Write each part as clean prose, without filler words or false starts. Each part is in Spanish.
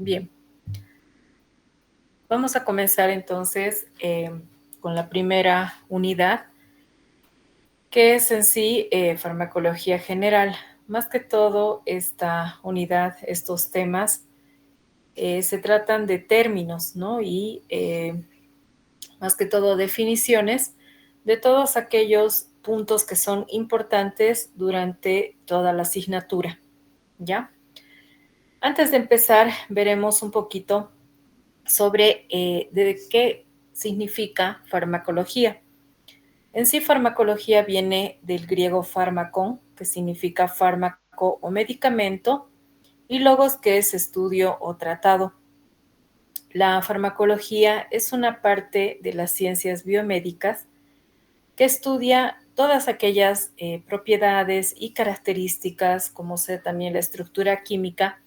Bien, vamos a comenzar entonces con la primera unidad, que es en sí farmacología general. Más que todo, esta unidad, estos temas, se tratan de términos, ¿no? Y más que todo definiciones de todos aquellos puntos que son importantes durante toda la asignatura, ¿ya? Antes de empezar, veremos un poquito sobre de qué significa farmacología. En sí, farmacología viene del griego fármakon, que significa fármaco o medicamento, y logos, que es estudio o tratado. La farmacología es una parte de las ciencias biomédicas que estudia todas aquellas propiedades y características, como sea también la estructura química,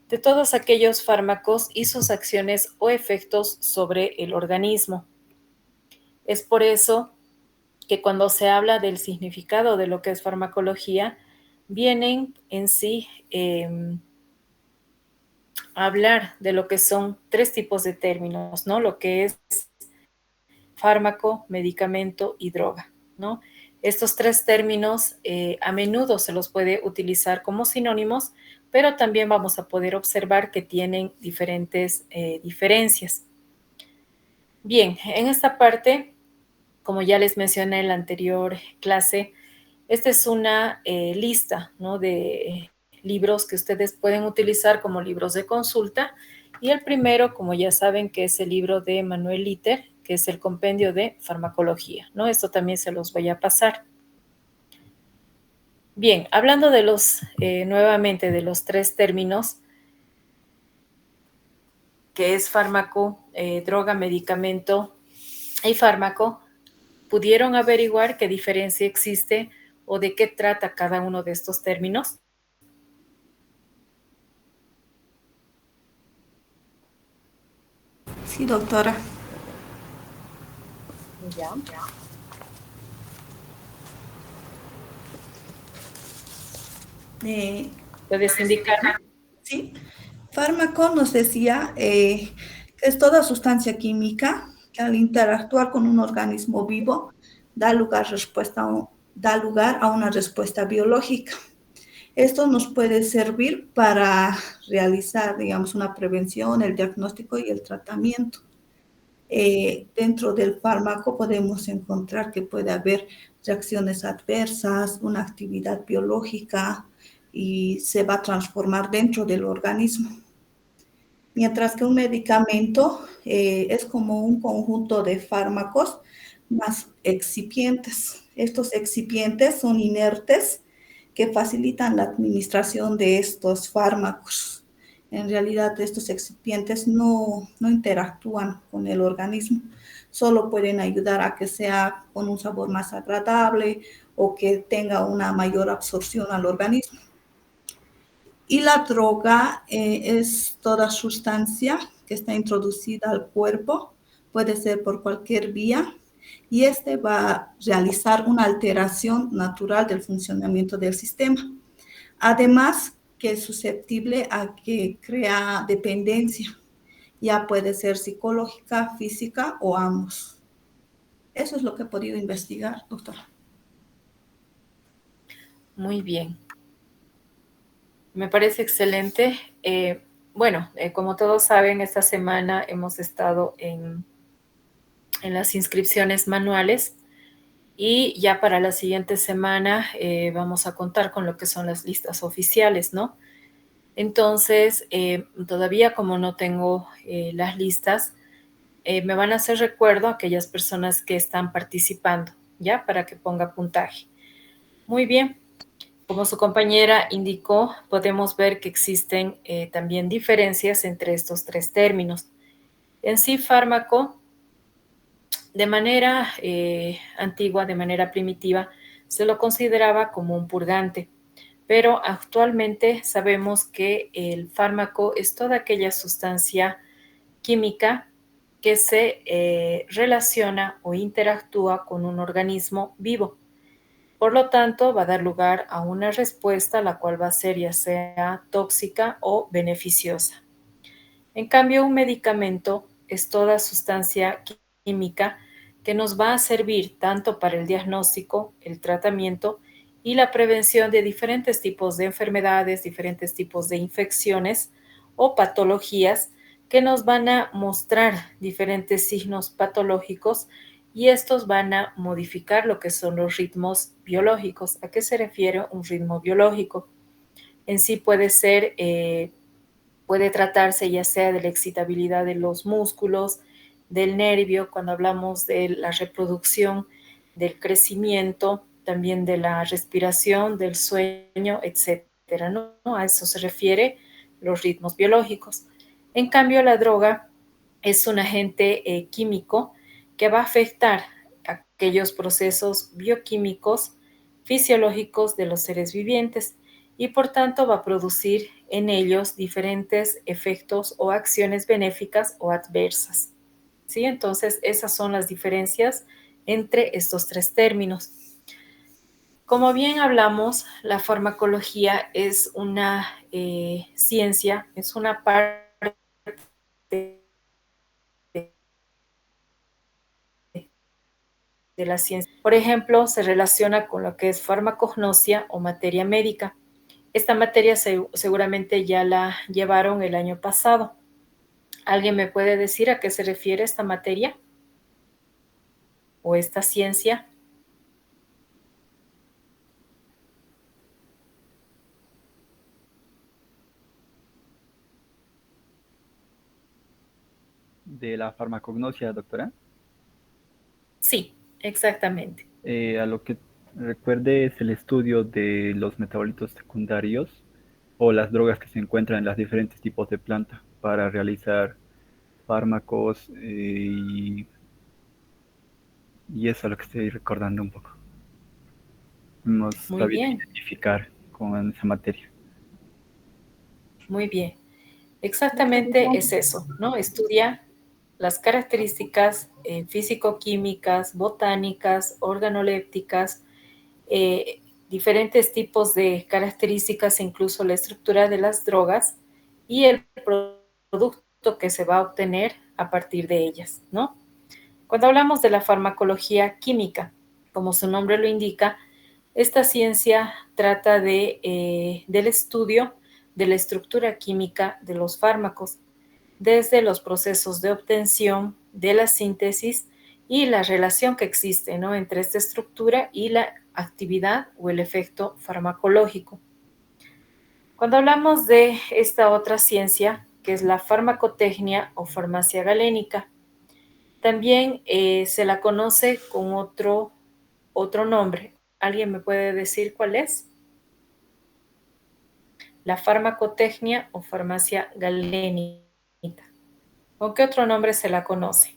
de todos aquellos fármacos y sus acciones o efectos sobre el organismo. Es por eso que cuando se habla del significado de lo que es farmacología, vienen en sí a hablar de lo que son tres tipos de términos, ¿no? Lo que es fármaco, medicamento y droga, ¿no? Estos tres términos a menudo se los puede utilizar como sinónimos, pero también vamos a poder observar que tienen diferentes diferencias. Bien, en esta parte, como ya les mencioné en la anterior clase, esta es una lista, ¿no?, de libros que ustedes pueden utilizar como libros de consulta. Y el primero, como ya saben, que es el libro de Manuel Litter, que es el compendio de farmacología, ¿no? Esto también se los voy a pasar. Bien, hablando de nuevamente, de los tres términos, que es fármaco, droga, medicamento y fármaco, ¿pudieron averiguar qué diferencia existe o de qué trata cada uno de estos términos? Sí, doctora. Ya. Eh, ¿Puedes indicarme? sí, fármaco nos decía que es toda sustancia química que al interactuar con un organismo vivo da lugar a una respuesta biológica. Esto nos puede servir para realizar, digamos, una prevención, el diagnóstico y el tratamiento. Dentro del fármaco podemos encontrar que puede haber reacciones adversas, una actividad biológica y se va a transformar dentro del organismo. Mientras que un medicamento es como un conjunto de fármacos más excipientes. Estos excipientes son inertes que facilitan la administración de estos fármacos. En realidad, estos excipientes no interactúan con el organismo, solo pueden ayudar a que sea con un sabor más agradable o que tenga una mayor absorción al organismo. Y la droga es toda sustancia que está introducida al cuerpo, puede ser por cualquier vía, y este va a realizar una alteración natural del funcionamiento del sistema. Además, que es susceptible a que crea dependencia, ya puede ser psicológica, física o ambos. Eso es lo que he podido investigar, doctora. Muy bien. Me parece excelente. Bueno, como todos saben, esta semana hemos estado en las inscripciones manuales y ya para la siguiente semana vamos a contar con lo que son las listas oficiales, ¿no? Entonces, todavía como no tengo las listas, me van a hacer recuerdo a aquellas personas que están participando, ¿ya? Para que ponga puntaje. Muy bien. Como su compañera indicó, podemos ver que existen también diferencias entre estos tres términos. En sí, fármaco, de manera antigua, de manera primitiva, se lo consideraba como un purgante, pero actualmente sabemos que el fármaco es toda aquella sustancia química que se relaciona o interactúa con un organismo vivo. Por lo tanto, va a dar lugar a una respuesta la cual va a ser ya sea tóxica o beneficiosa. En cambio, un medicamento es toda sustancia química que nos va a servir tanto para el diagnóstico, el tratamiento y la prevención de diferentes tipos de enfermedades, diferentes tipos de infecciones o patologías que nos van a mostrar diferentes signos patológicos y estos van a modificar lo que son los ritmos biológicos. ¿A qué se refiere un ritmo biológico? En sí puede tratarse ya sea de la excitabilidad de los músculos, del nervio, cuando hablamos de la reproducción, del crecimiento, también de la respiración, del sueño, etcétera, ¿no? A eso se refiere los ritmos biológicos. En cambio, la droga es un agente químico que va a afectar aquellos procesos bioquímicos fisiológicos de los seres vivientes y por tanto va a producir en ellos diferentes efectos o acciones benéficas o adversas. ¿Sí? Entonces, esas son las diferencias entre estos tres términos. Como bien hablamos, la farmacología es una ciencia, es una parte de la ciencia. Por ejemplo, se relaciona con lo que es farmacognosia o materia médica. Esta materia seguramente ya la llevaron el año pasado. ¿Alguien me puede decir a qué se refiere esta materia o esta ciencia? De la farmacognosia, doctora. Sí, exactamente. A lo que recuerde es el estudio de los metabolitos secundarios o las drogas que se encuentran en los diferentes tipos de planta para realizar fármacos y eso es lo que estoy recordando un poco. Hemos Muy sabido bien, identificar con esa materia. muy bien. Exactamente es eso, ¿no? Estudia las características físico-químicas, botánicas, organolépticas, diferentes tipos de características, incluso la estructura de las drogas y el producto que se va a obtener a partir de ellas, ¿no? Cuando hablamos de la farmacología química, como su nombre lo indica, esta ciencia trata del estudio de la estructura química de los fármacos, desde los procesos de obtención, de la síntesis y la relación que existe, ¿no?, entre esta estructura y la actividad o el efecto farmacológico. Cuando hablamos de esta otra ciencia, que es la farmacotecnia o farmacia galénica, también se la conoce con otro nombre. ¿Alguien me puede decir cuál es? La farmacotecnia o farmacia galénica. ¿Con qué otro nombre se la conoce?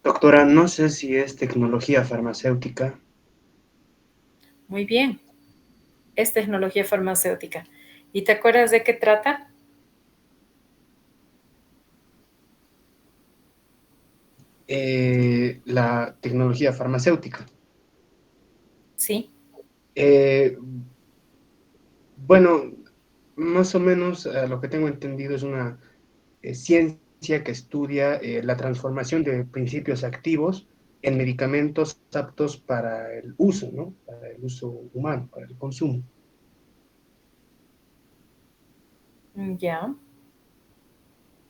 Doctora, no sé si es tecnología farmacéutica. Muy bien, es tecnología farmacéutica. ¿Y te acuerdas de qué trata? La tecnología farmacéutica. Sí, Eh, bueno, más o menos lo que tengo entendido es una ciencia que estudia la transformación de principios activos en medicamentos aptos para el uso, ¿no? Para el uso humano, para el consumo. ya.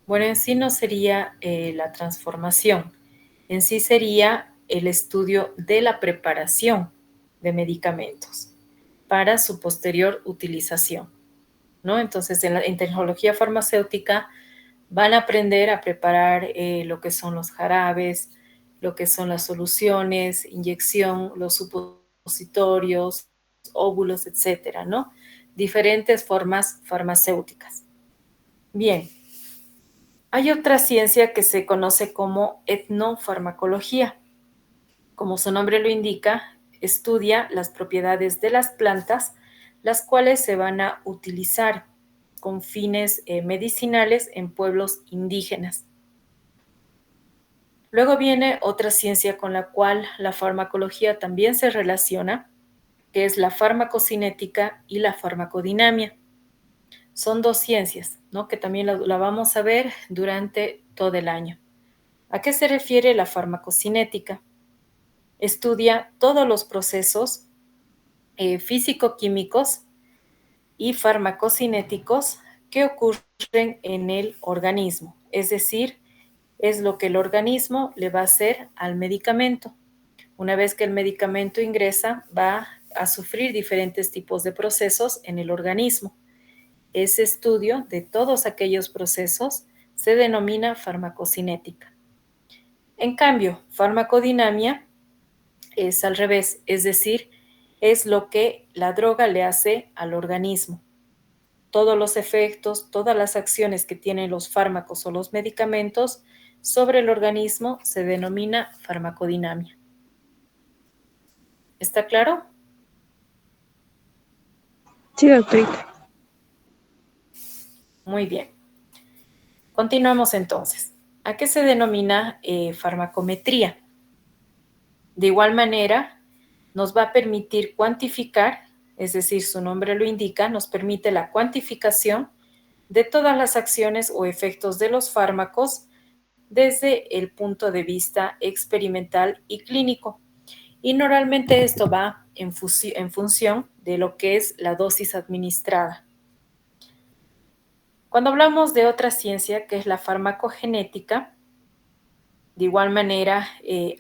Bueno, en sí no sería la transformación, en sí sería el estudio de la preparación de medicamentos para su posterior utilización, ¿no? Entonces, en tecnología farmacéutica van a aprender a preparar lo que son los jarabes, lo que son las soluciones, inyección, los supositorios, óvulos, etcétera, ¿no? Diferentes formas farmacéuticas. Bien, hay otra ciencia que se conoce como etnofarmacología. Como su nombre lo indica, estudia las propiedades de las plantas, las cuales se van a utilizar con fines medicinales en pueblos indígenas. Luego viene otra ciencia con la cual la farmacología también se relaciona, que es la farmacocinética y la farmacodinamia. Son dos ciencias, ¿no?, que también la vamos a ver durante todo el año. ¿A qué se refiere la farmacocinética? Estudia todos los procesos físico-químicos y farmacocinéticos que ocurren en el organismo, es decir, es lo que el organismo le va a hacer al medicamento. Una vez que el medicamento ingresa, va a sufrir diferentes tipos de procesos en el organismo. Ese estudio de todos aquellos procesos se denomina farmacocinética. En cambio, farmacodinamia es al revés, es decir, es lo que la droga le hace al organismo. Todos los efectos, todas las acciones que tienen los fármacos o los medicamentos sobre el organismo se denomina farmacodinamia. ¿Está claro? Sí, doctorita. Muy bien. Continuamos entonces. ¿A qué se denomina farmacometría? De igual manera, nos va a permitir cuantificar, es decir, su nombre lo indica, nos permite la cuantificación de todas las acciones o efectos de los fármacos desde el punto de vista experimental y clínico. Y normalmente esto va en función de lo que es la dosis administrada. Cuando hablamos de otra ciencia, que es la farmacogenética, de igual manera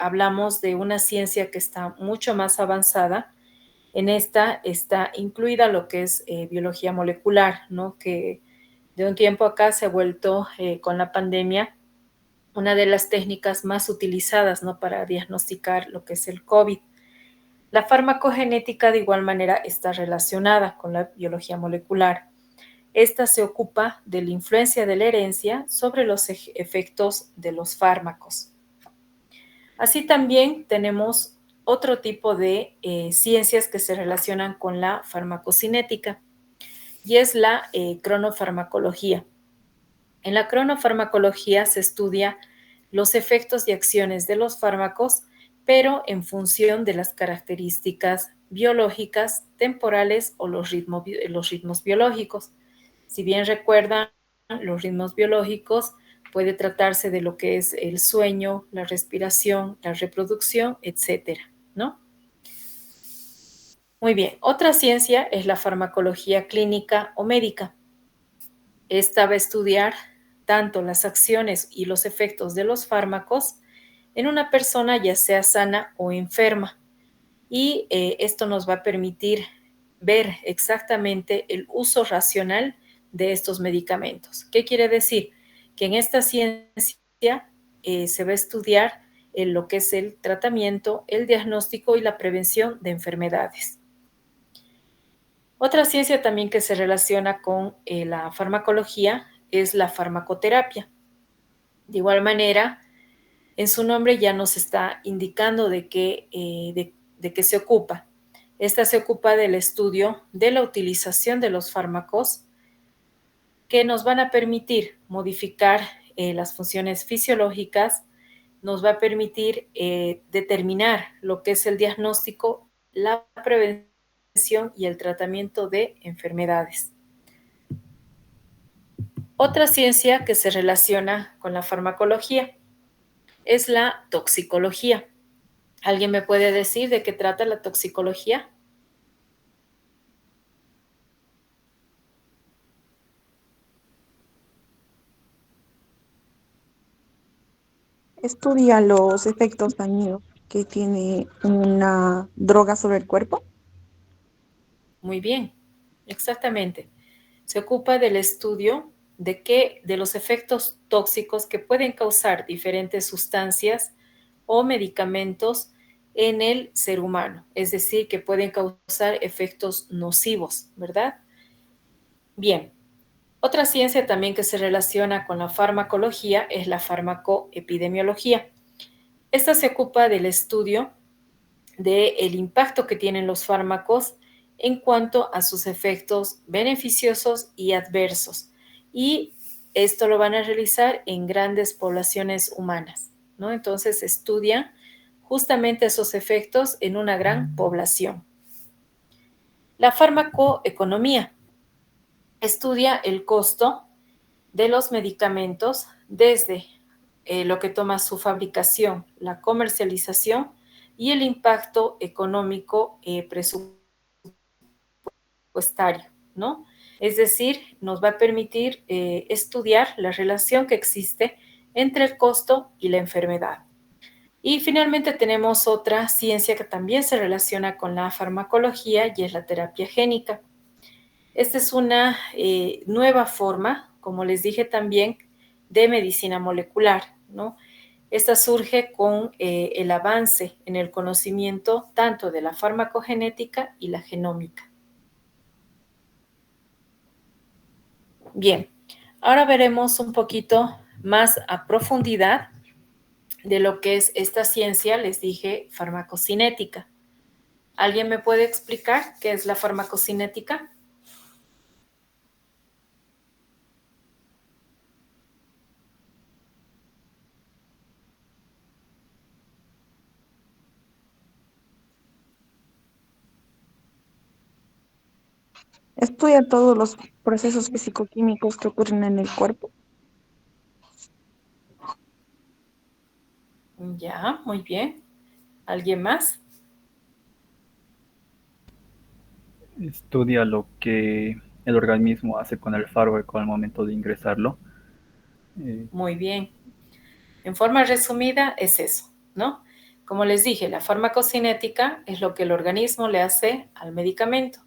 hablamos de una ciencia que está mucho más avanzada. En esta está incluida lo que es biología molecular, ¿no?, que de un tiempo acá se ha vuelto con la pandemia una de las técnicas más utilizadas, ¿no?, para diagnosticar lo que es el COVID. La farmacogenética de igual manera está relacionada con la biología molecular. Esta se ocupa de la influencia de la herencia sobre los efectos de los fármacos. Así también tenemos otro tipo de ciencias que se relacionan con la farmacocinética, y es la cronofarmacología. En la cronofarmacología se estudia los efectos y acciones de los fármacos, pero en función de las características biológicas, temporales o los ritmos biológicos. Si bien recuerdan, los ritmos biológicos puede tratarse de lo que es el sueño, la respiración, la reproducción, etcétera, ¿no? Muy bien, otra ciencia es la farmacología clínica o médica. Esta va a estudiar tanto las acciones y los efectos de los fármacos en una persona ya sea sana o enferma. Y esto nos va a permitir ver exactamente el uso racional de estos medicamentos. ¿Qué quiere decir? Que en esta ciencia se va a estudiar lo que es el tratamiento, el diagnóstico y la prevención de enfermedades. Otra ciencia también que se relaciona con la farmacología es la farmacoterapia. De igual manera, en su nombre ya nos está indicando de qué se ocupa. Esta se ocupa del estudio de la utilización de los fármacos que nos van a permitir modificar las funciones fisiológicas, nos va a permitir determinar lo que es el diagnóstico, la prevención y el tratamiento de enfermedades. Otra ciencia que se relaciona con la farmacología es la toxicología. ¿Alguien me puede decir de qué trata la toxicología? Estudia los efectos dañinos que tiene una droga sobre el cuerpo. Muy bien, exactamente. Se ocupa del estudio de los efectos tóxicos que pueden causar diferentes sustancias o medicamentos en el ser humano, es decir, que pueden causar efectos nocivos, ¿verdad? Bien, otra ciencia también que se relaciona con la farmacología es la farmacoepidemiología. Esta se ocupa del estudio del impacto que tienen los fármacos en cuanto a sus efectos beneficiosos y adversos. Y esto lo van a realizar en grandes poblaciones humanas, ¿no? Entonces estudian justamente esos efectos en una gran población. La farmacoeconomía estudia el costo de los medicamentos desde lo que toma su fabricación, la comercialización y el impacto económico presupuestario, ¿no? Es decir, nos va a permitir estudiar la relación que existe entre el costo y la enfermedad. Y finalmente tenemos otra ciencia que también se relaciona con la farmacología y es la terapia génica. Esta es una nueva forma, como les dije también, de medicina molecular, ¿no? Esta surge con el avance en el conocimiento tanto de la farmacogenética y la genómica. Bien, ahora veremos un poquito más a profundidad de lo que es esta ciencia, les dije, farmacocinética. ¿Alguien me puede explicar qué es la farmacocinética? Estudia todos los procesos físico-químicos que ocurren en el cuerpo. Ya, muy bien. ¿Alguien más? Estudia lo que el organismo hace con el fármaco al momento de ingresarlo. Muy bien. En forma resumida es eso, ¿no? Como les dije, la farmacocinética es lo que el organismo le hace al medicamento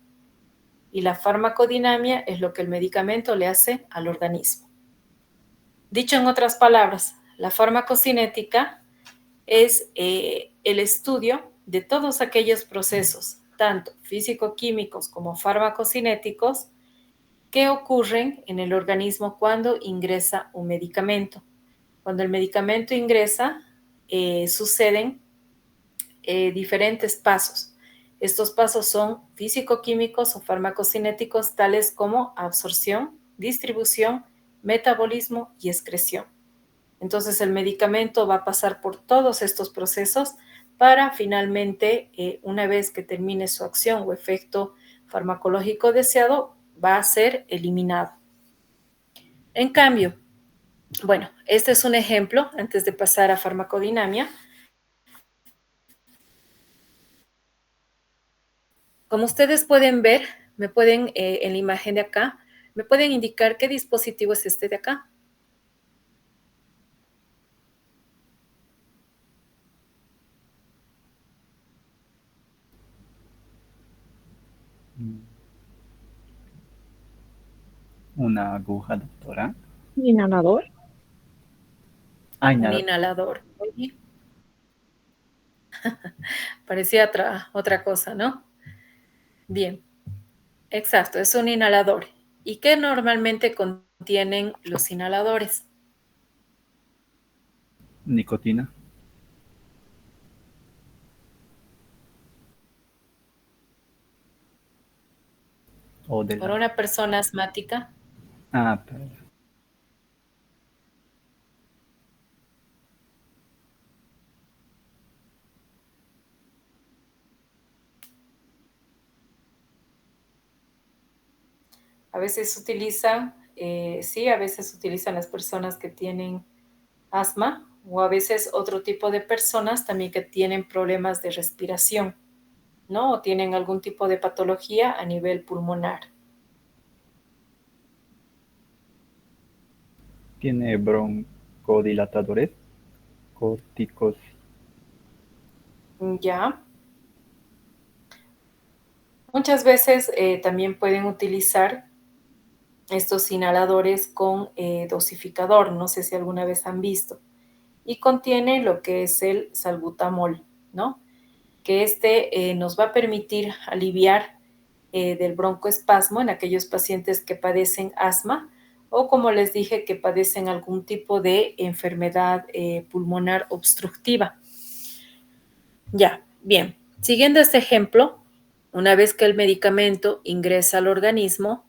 y la farmacodinamia es lo que el medicamento le hace al organismo. Dicho en otras palabras, la farmacocinética es el estudio de todos aquellos procesos, tanto físico-químicos como farmacocinéticos, que ocurren en el organismo cuando ingresa un medicamento. Cuando el medicamento ingresa, suceden diferentes pasos. Estos pasos son físico-químicos o farmacocinéticos, tales como absorción, distribución, metabolismo y excreción. Entonces, el medicamento va a pasar por todos estos procesos para finalmente, una vez que termine su acción o efecto farmacológico deseado, va a ser eliminado. En cambio, bueno, este es un ejemplo antes de pasar a farmacodinamia. Como ustedes pueden ver, me pueden, en la imagen de acá, me pueden indicar qué dispositivo es este de acá. Una aguja, doctora. Inhalador. Ay, Un nada. inhalador. Muy bien. Parecía otra cosa, ¿no? Bien, exacto, es un inhalador. ¿Y qué normalmente contienen los inhaladores? Nicotina. O de Para la. una persona asmática, Ah, pero a veces utilizan, sí, a veces utilizan las personas que tienen asma o a veces otro tipo de personas también que tienen problemas de respiración, ¿no? O tienen algún tipo de patología a nivel pulmonar. tiene broncodilatadores, corticos. Ya. Muchas veces también pueden utilizar estos inhaladores con dosificador, no sé si alguna vez han visto, y contiene lo que es el salbutamol, ¿no? Que nos va a permitir aliviar del broncoespasmo en aquellos pacientes que padecen asma o, como les dije, que padecen algún tipo de enfermedad pulmonar obstructiva. Ya, bien. Siguiendo este ejemplo, una vez que el medicamento ingresa al organismo,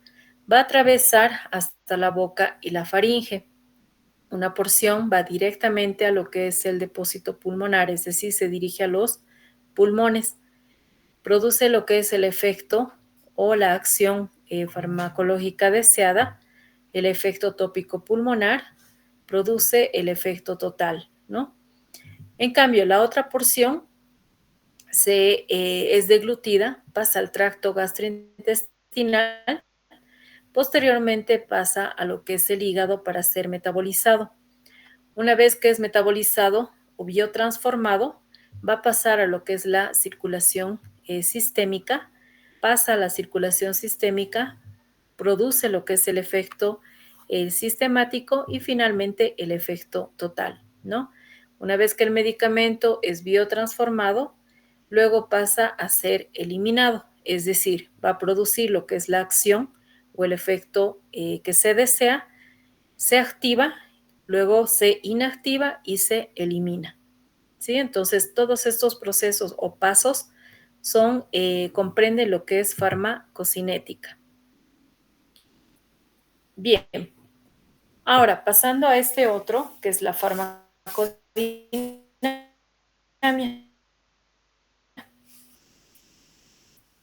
va a atravesar hasta la boca y la faringe. Una porción va directamente a lo que es el depósito pulmonar, es decir, se dirige a los pulmones. Produce lo que es el efecto o la acción farmacológica deseada, el efecto tópico pulmonar, produce el efecto total, ¿no? En cambio, la otra porción es deglutida, pasa al tracto gastrointestinal, posteriormente pasa a lo que es el hígado para ser metabolizado. Una vez que es metabolizado o biotransformado, va a pasar a lo que es la circulación sistémica, pasa a la circulación sistémica, produce lo que es el efecto sistemático y finalmente el efecto total, ¿no? Una vez que el medicamento es biotransformado, luego pasa a ser eliminado, es decir, va a producir lo que es la acción o el efecto que se desea, se activa, luego se inactiva y se elimina, ¿sí? Entonces, todos estos procesos o pasos comprenden lo que es farmacocinética. Bien, ahora pasando a este otro, que es la farmacodinámica.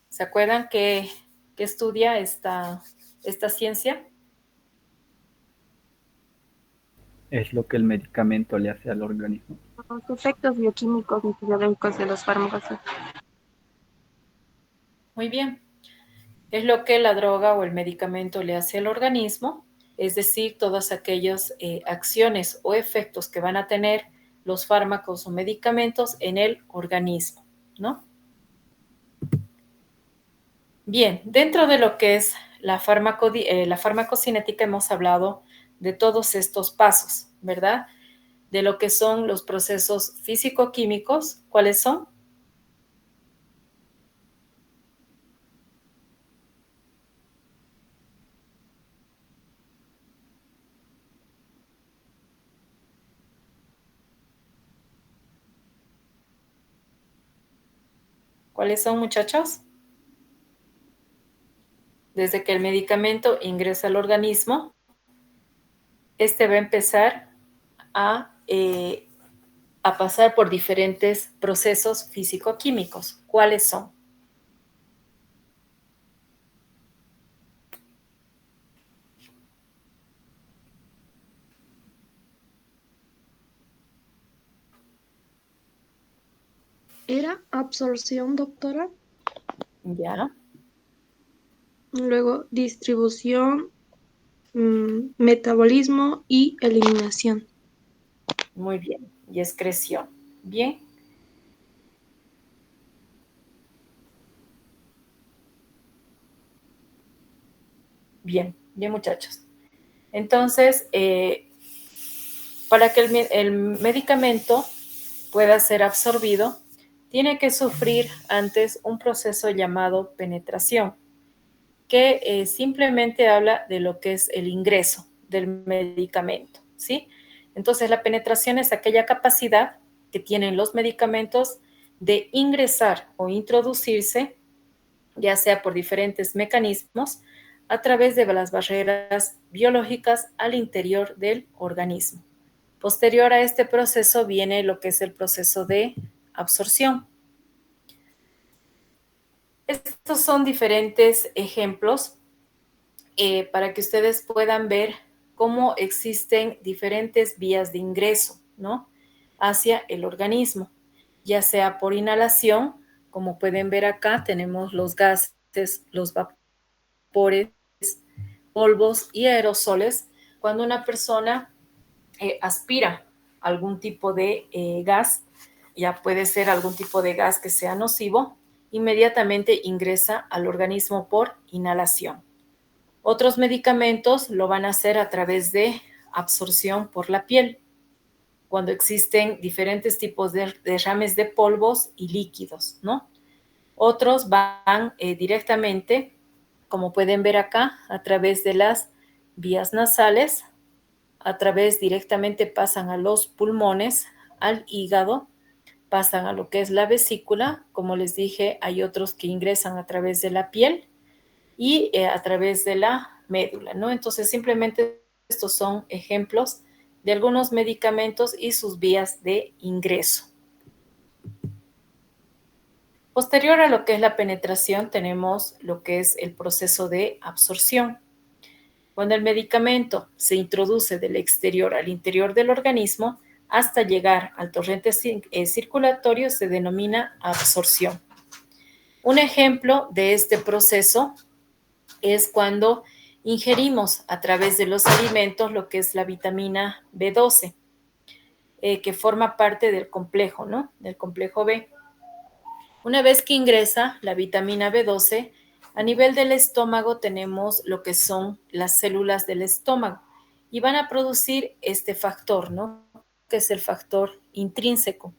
¿Se acuerdan que estudia esta ciencia? Es lo que el medicamento le hace al organismo. Los efectos bioquímicos y fisiológicos de los fármacos. Muy bien. Es lo que la droga o el medicamento le hace al organismo, es decir, todas aquellas acciones o efectos que van a tener los fármacos o medicamentos en el organismo, ¿no? Bien, dentro de lo que es la farmacocinética hemos hablado de todos estos pasos, ¿verdad? De lo que son los procesos físico-químicos. ¿Cuáles son? ¿Cuáles son, muchachos? Desde que el medicamento ingresa al organismo, este va a empezar a pasar por diferentes procesos físico-químicos. ¿Cuáles son? Era absorción, doctora. Ya, Luego distribución, metabolismo y eliminación. muy bien. Y excreción. Bien. Bien, bien, muchachos. Entonces, para que el medicamento pueda ser absorbido, tiene que sufrir antes un proceso llamado penetración, que simplemente habla de lo que es el ingreso del medicamento, ¿sí? Entonces, la penetración es aquella capacidad que tienen los medicamentos de ingresar o introducirse, ya sea por diferentes mecanismos, a través de las barreras biológicas al interior del organismo. Posterior a este proceso viene lo que es el proceso de absorción. Estos son diferentes ejemplos para que ustedes puedan ver cómo existen diferentes vías de ingreso, ¿no? Hacia el organismo, ya sea por inhalación, como pueden ver acá, tenemos los gases, los vapores, polvos y aerosoles. Cuando una persona aspira algún tipo de gas, ya puede ser algún tipo de gas que sea nocivo, inmediatamente ingresa al organismo por inhalación. Otros medicamentos lo van a hacer a través de absorción por la piel, cuando existen diferentes tipos de derrames de polvos y líquidos, ¿no? Otros van directamente, como pueden ver acá, a través de las vías nasales, a través directamente pasan a los pulmones, al hígado, pasan a lo que es la vesícula. Como les dije, hay otros que ingresan a través de la piel y a través de la médula, ¿no? Entonces, simplemente estos son ejemplos de algunos medicamentos y sus vías de ingreso. Posterior a lo que es la penetración, tenemos lo que es el proceso de absorción. Cuando el medicamento se introduce del exterior al interior del organismo hasta llegar al torrente circulatorio se denomina absorción. Un ejemplo de este proceso es cuando ingerimos a través de los alimentos lo que es la vitamina B12, que forma parte del complejo, ¿no? Del complejo B. Una vez que ingresa la vitamina B12, a nivel del estómago tenemos lo que son las células del estómago y van a producir este factor, ¿no? Que es el factor intrínseco.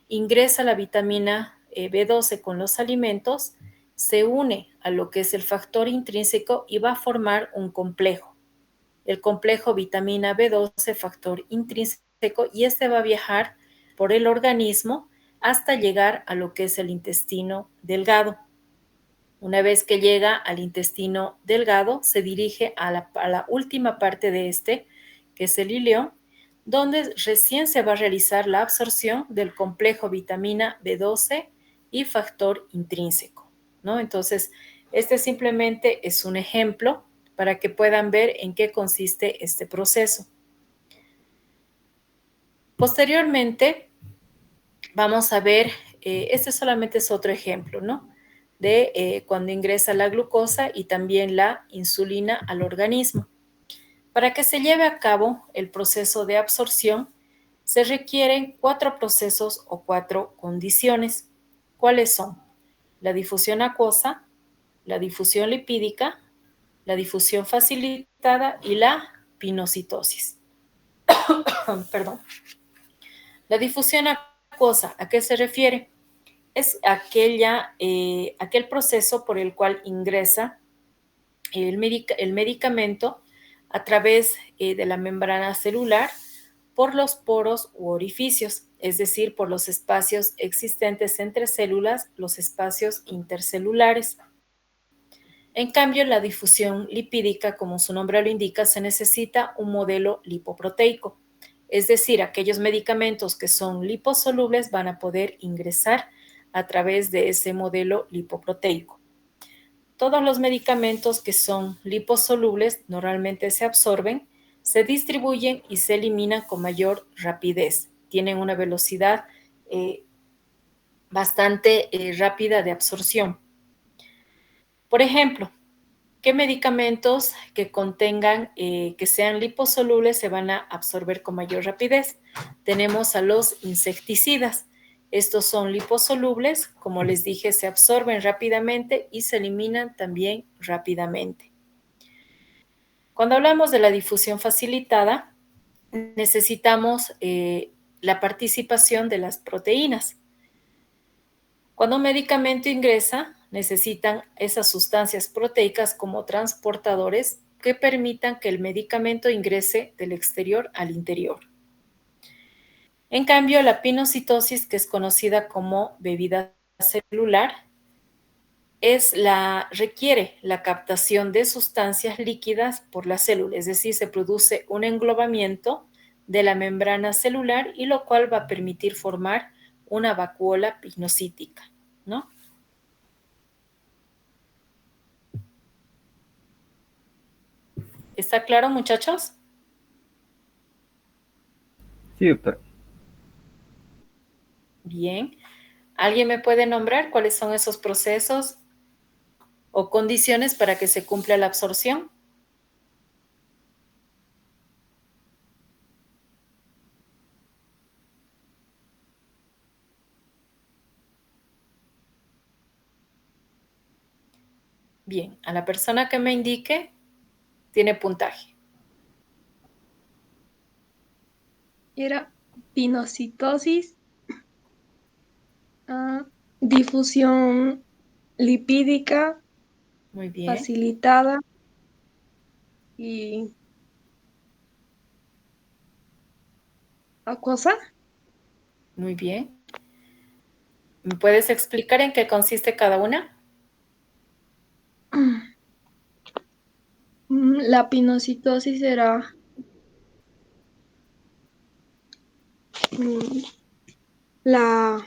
Ingresa la vitamina B12 con los alimentos, se une a lo que es el factor intrínseco y va a formar un complejo. El complejo vitamina B12, factor intrínseco, y este va a viajar por el organismo hasta llegar a lo que es el intestino delgado. Una vez que llega al intestino delgado, se dirige a la última parte de este, que es el ileón, donde recién se va a realizar la absorción del complejo vitamina B12 y factor intrínseco, ¿no? Entonces, este simplemente es un ejemplo para que puedan ver en qué consiste este proceso. Posteriormente, vamos a ver, este solamente es otro ejemplo, ¿no? De cuando ingresa la glucosa y también la insulina al organismo. Para que se lleve a cabo el proceso de absorción, se requieren 4 procesos o 4 condiciones. ¿Cuáles son? La difusión acuosa, la difusión lipídica, la difusión facilitada y la pinocitosis. Perdón. La difusión acuosa, ¿a qué se refiere? Es aquel proceso por el cual ingresa el medicamento a través de la membrana celular por los poros u orificios, es decir, por los espacios existentes entre células, los espacios intercelulares. En cambio, la difusión lipídica, como su nombre lo indica, se necesita un modelo lipoproteico, es decir, aquellos medicamentos que son liposolubles van a poder ingresar a través de ese modelo lipoproteico. Todos los medicamentos que son liposolubles normalmente se absorben, se distribuyen y se eliminan con mayor rapidez. Tienen una velocidad bastante rápida de absorción. Por ejemplo, ¿qué medicamentos que contengan, que sean liposolubles se van a absorber con mayor rapidez? Tenemos a los insecticidas. Estos son liposolubles, como les dije, se absorben rápidamente y se eliminan también rápidamente. Cuando hablamos de la difusión facilitada, necesitamos la participación de las proteínas. Cuando un medicamento ingresa, necesitan esas sustancias proteicas como transportadores que permitan que el medicamento ingrese del exterior al interior. En cambio, la pinocitosis, que es conocida como bebida celular, requiere la captación de sustancias líquidas por la célula, es decir, se produce un englobamiento de la membrana celular y lo cual va a permitir formar una vacuola pinocítica, ¿no? ¿Está claro, muchachos? Sí, doctora. Bien. ¿Alguien me puede nombrar cuáles son esos procesos o condiciones para que se cumpla la absorción? Bien, a la persona que me indique tiene puntaje. Era pinocitosis, difusión lipídica Muy bien, facilitada y acuosa. muy bien. ¿Me puedes explicar en qué consiste cada una? La pinocitosis era mm, la,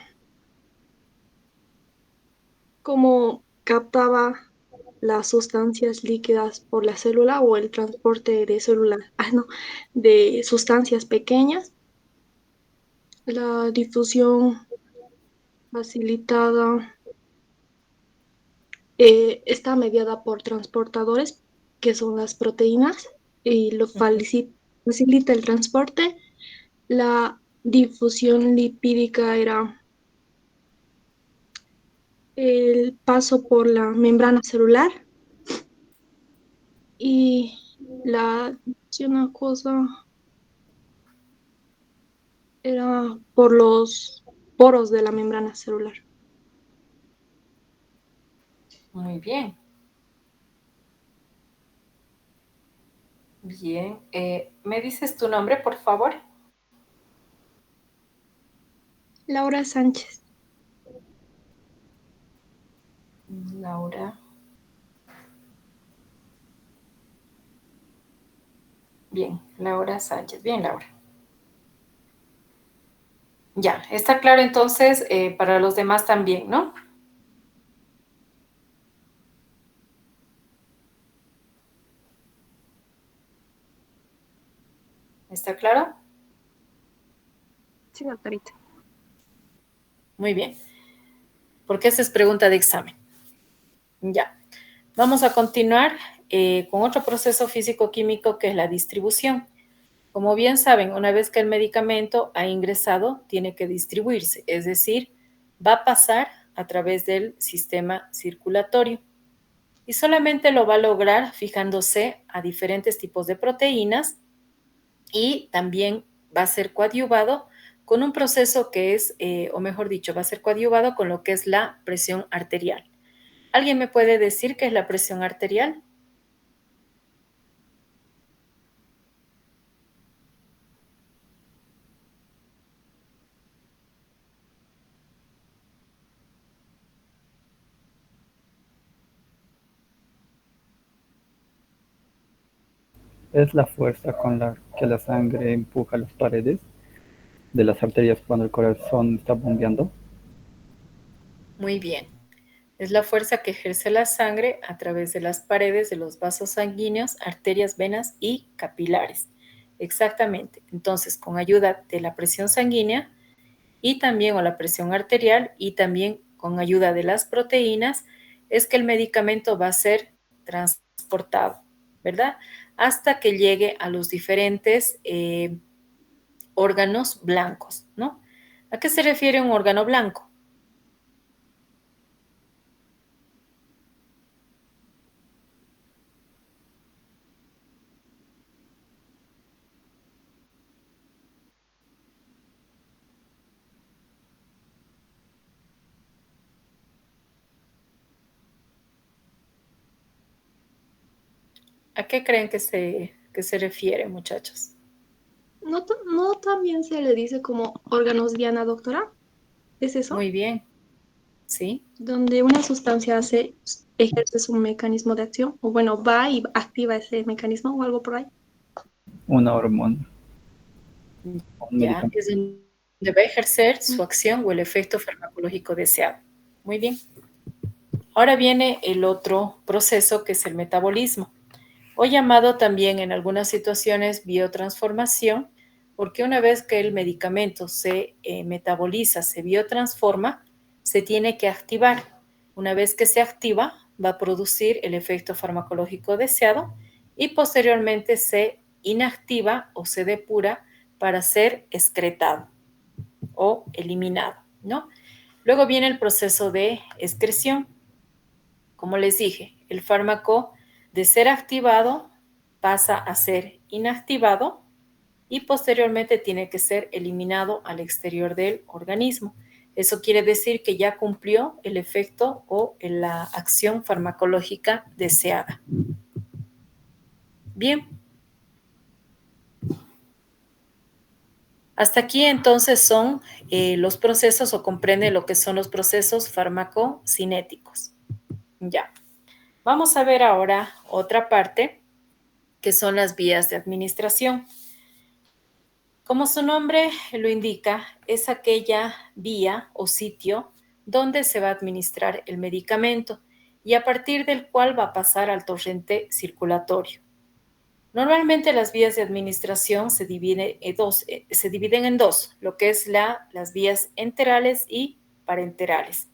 cómo captaba las sustancias líquidas por la célula o el transporte de células, no, de sustancias pequeñas, la difusión facilitada, está mediada por transportadores, que son las proteínas, y facilita el transporte. La difusión lipídica era el paso por la membrana celular y sí, una cosa era por los poros de la membrana celular. Muy bien. Bien. ¿Me dices tu nombre, por favor? Laura Sánchez. Laura. Bien, Laura Sánchez. Bien, Laura. Ya, está claro entonces para los demás también, ¿no? ¿Está claro? Sí, doctorita. Muy bien. Porque esa es pregunta de examen. Ya. Vamos a continuar con otro proceso físico-químico que es la distribución. Como bien saben, una vez que el medicamento ha ingresado, tiene que distribuirse, es decir, va a pasar a través del sistema circulatorio y solamente lo va a lograr fijándose a diferentes tipos de proteínas y también va a ser coadyuvado con un proceso que es, o mejor dicho, va a ser coadyuvado con lo que es la presión arterial. ¿Alguien me puede decir qué es la presión arterial? Es la fuerza con la que la sangre empuja las paredes de las arterias cuando el corazón está bombeando. Muy bien. Es la fuerza que ejerce la sangre a través de las paredes de los vasos sanguíneos, arterias, venas y capilares. Exactamente. Entonces, con ayuda de la presión sanguínea y también o la presión arterial y también con ayuda de las proteínas, es que el medicamento va a ser transportado, ¿verdad? Hasta que llegue a los diferentes órganos blancos, ¿no? ¿A qué se refiere un órgano blanco? ¿A qué creen que se refiere, muchachos? ¿No también se le dice como órganos diana, doctora? ¿Es eso? Muy bien, ¿sí? Donde una sustancia ejerce su mecanismo de acción, o bueno, va y activa ese mecanismo o algo por ahí. Una hormona, un Ya, medicamento. es donde va a ejercer su acción o el efecto farmacológico deseado. Muy bien. Ahora viene el otro proceso que es el metabolismo, o llamado también en algunas situaciones biotransformación, porque una vez que el medicamento se metaboliza, se biotransforma, se tiene que activar. Una vez que se activa, va a producir el efecto farmacológico deseado y posteriormente se inactiva o se depura para ser excretado o eliminado, ¿no? Luego viene el proceso de excreción. Como les dije, el fármaco de ser activado pasa a ser inactivado y posteriormente tiene que ser eliminado al exterior del organismo. Eso quiere decir que ya cumplió el efecto o la acción farmacológica deseada. Bien. Hasta aquí entonces son los procesos o comprende lo que son los procesos farmacocinéticos. Ya. Vamos a ver ahora otra parte que son las vías de administración. Como su nombre lo indica, es aquella vía o sitio donde se va a administrar el medicamento y a partir del cual va a pasar al torrente circulatorio. Normalmente las vías de administración se dividen en dos, lo que es las vías enterales y parenterales.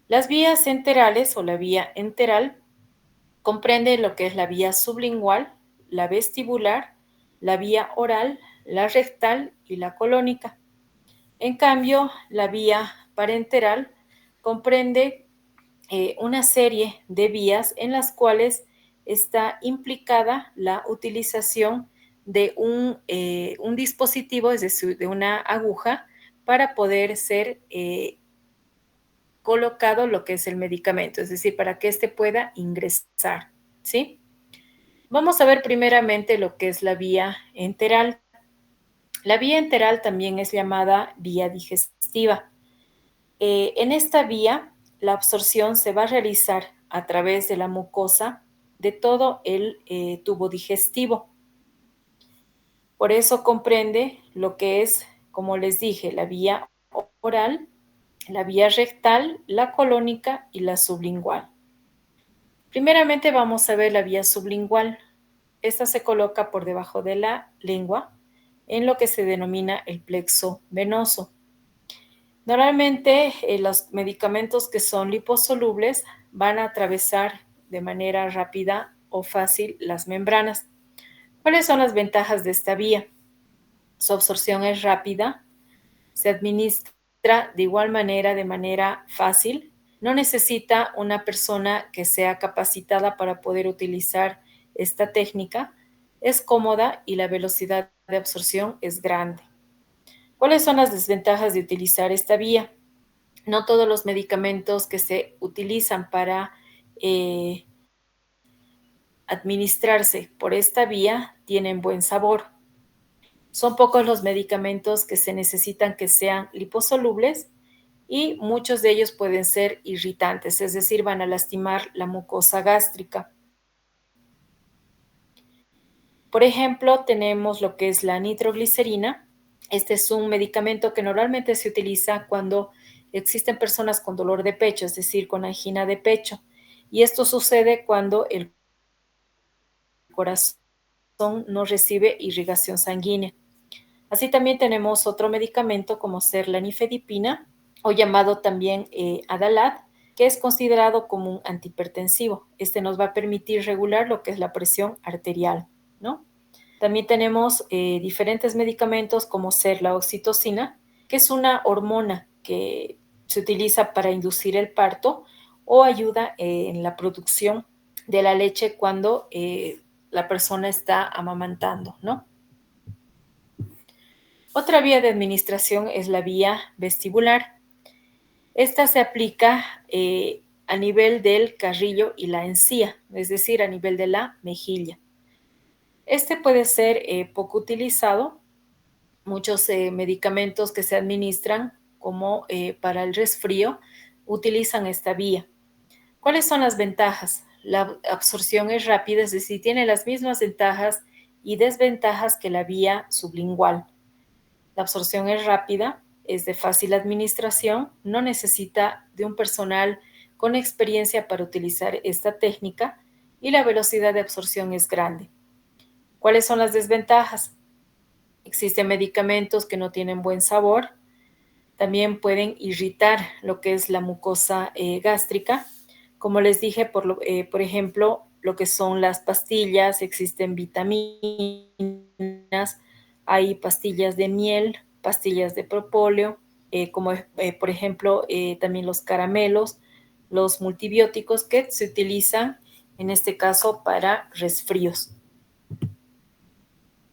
Las vías enterales o la vía enteral comprende lo que es la vía sublingual, la vestibular, la vía oral, la rectal y la colónica. En cambio, la vía parenteral comprende una serie de vías en las cuales está implicada la utilización de un dispositivo, es decir, de una aguja, para poder ser colocado lo que es el medicamento, es decir, para que éste pueda ingresar, ¿sí? Vamos a ver primeramente lo que es la vía enteral. La vía enteral también es llamada vía digestiva. En esta vía, la absorción se va a realizar a través de la mucosa de todo el tubo digestivo. Por eso comprende lo que es, como les dije, la vía oral, la vía rectal, la colónica y la sublingual. Primeramente vamos a ver la vía sublingual. Esta se coloca por debajo de la lengua en lo que se denomina el plexo venoso. Normalmente los medicamentos que son liposolubles van a atravesar de manera rápida o fácil las membranas. ¿Cuáles son las ventajas de esta vía? Su absorción es rápida, se administra de igual manera, de manera fácil. No necesita una persona que sea capacitada para poder utilizar esta técnica. Es cómoda y la velocidad de absorción es grande. ¿Cuáles son las desventajas de utilizar esta vía? No todos los medicamentos que se utilizan para administrarse por esta vía tienen buen sabor. Son pocos los medicamentos que se necesitan que sean liposolubles y muchos de ellos pueden ser irritantes, es decir, van a lastimar la mucosa gástrica. Por ejemplo, tenemos lo que es la nitroglicerina. Este es un medicamento que normalmente se utiliza cuando existen personas con dolor de pecho, es decir, con angina de pecho. Y esto sucede cuando el corazón no recibe irrigación sanguínea. Así también tenemos otro medicamento como ser la nifedipina o llamado también Adalat, que es considerado como un antihipertensivo. Este nos va a permitir regular lo que es la presión arterial, ¿no? También tenemos diferentes medicamentos como ser la oxitocina, que es una hormona que se utiliza para inducir el parto o ayuda en la producción de la leche cuando la persona está amamantando, ¿no? Otra vía de administración es la vía vestibular. Esta se aplica a nivel del carrillo y la encía, es decir, a nivel de la mejilla. Este puede ser poco utilizado. Muchos medicamentos que se administran, como para el resfrío, utilizan esta vía. ¿Cuáles son las ventajas? La absorción es rápida, es decir, tiene las mismas ventajas y desventajas que la vía sublingual. La absorción es rápida, es de fácil administración, no necesita de un personal con experiencia para utilizar esta técnica y la velocidad de absorción es grande. ¿Cuáles son las desventajas? Existen medicamentos que no tienen buen sabor, también pueden irritar lo que es la mucosa gástrica. Como les dije, por ejemplo, lo que son las pastillas, existen vitaminas, hay pastillas de miel, pastillas de propóleo, como por ejemplo también los caramelos, los multibióticos que se utilizan en este caso para resfríos.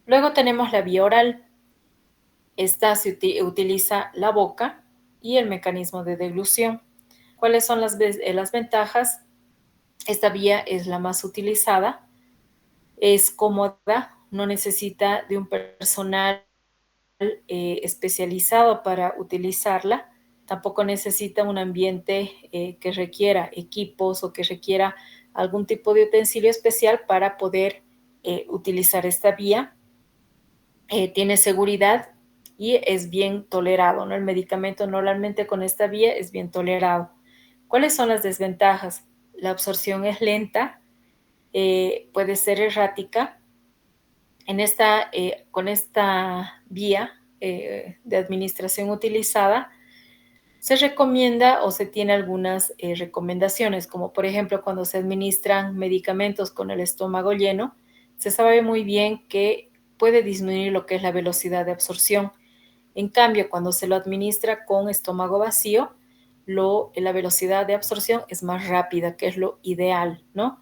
Luego tenemos la vía oral. Esta se utiliza la boca y el mecanismo de deglución. ¿Cuáles son las ventajas? Esta vía es la más utilizada, es cómoda, no necesita de un personal especializado para utilizarla, tampoco necesita un ambiente que requiera equipos o que requiera algún tipo de utensilio especial para poder utilizar esta vía. tiene seguridad y es bien tolerado, ¿no? El medicamento normalmente con esta vía es bien tolerado. ¿Cuáles son las desventajas? La absorción es lenta, puede ser errática. Con esta vía de administración utilizada, se recomienda o se tiene algunas recomendaciones, como por ejemplo cuando se administran medicamentos con el estómago lleno, se sabe muy bien que puede disminuir lo que es la velocidad de absorción. En cambio, cuando se lo administra con estómago vacío, la velocidad de absorción es más rápida, que es lo ideal, ¿no?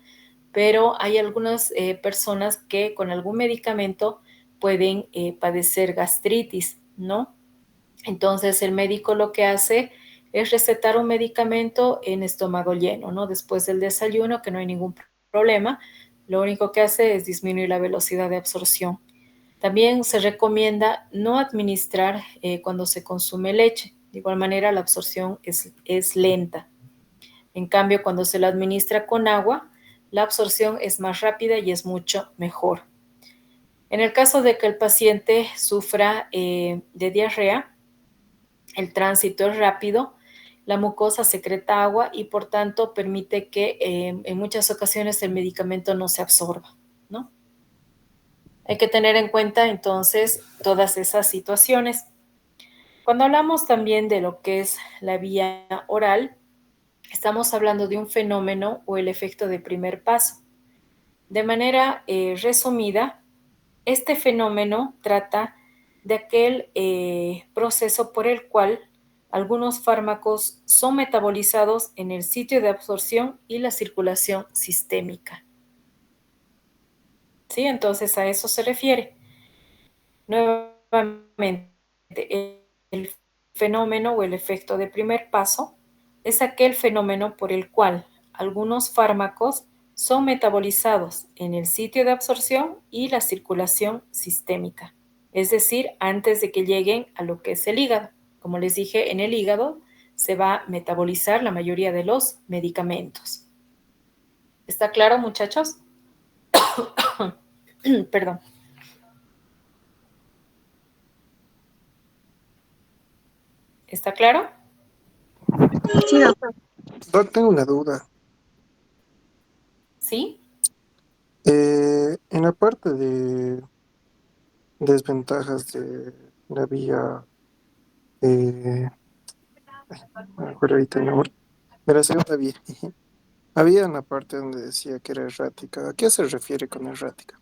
Pero hay algunas personas que con algún medicamento pueden padecer gastritis, ¿no? Entonces el médico lo que hace es recetar un medicamento en estómago lleno, ¿no? Después del desayuno, que no hay ningún problema, lo único que hace es disminuir la velocidad de absorción. También se recomienda no administrar cuando se consume leche. De igual manera, la absorción es lenta. En cambio, cuando se lo administra con agua, la absorción es más rápida y es mucho mejor. En el caso de que el paciente sufra de diarrea, el tránsito es rápido, la mucosa secreta agua y por tanto permite que en muchas ocasiones el medicamento no se absorba, ¿no? Hay que tener en cuenta entonces todas esas situaciones. Cuando hablamos también de lo que es la vía oral, estamos hablando de un fenómeno o el efecto de primer paso. De manera resumida, este fenómeno trata de aquel proceso por el cual algunos fármacos son metabolizados en el sitio de absorción y la circulación sistémica. ¿Sí? Entonces a eso se refiere. Nuevamente, el fenómeno o el efecto de primer paso es aquel fenómeno por el cual algunos fármacos son metabolizados en el sitio de absorción y la circulación sistémica, es decir, antes de que lleguen a lo que es el hígado. Como les dije, en el hígado se va a metabolizar la mayoría de los medicamentos. ¿Está claro, muchachos? Perdón. ¿Está claro? Sí, doctor. Doc, tengo una duda. ¿Sí? En la parte de desventajas de la vía, no me acuerdo ahorita el nombre, de la segunda vía, había una parte donde decía que era errática. ¿A qué se refiere con errática?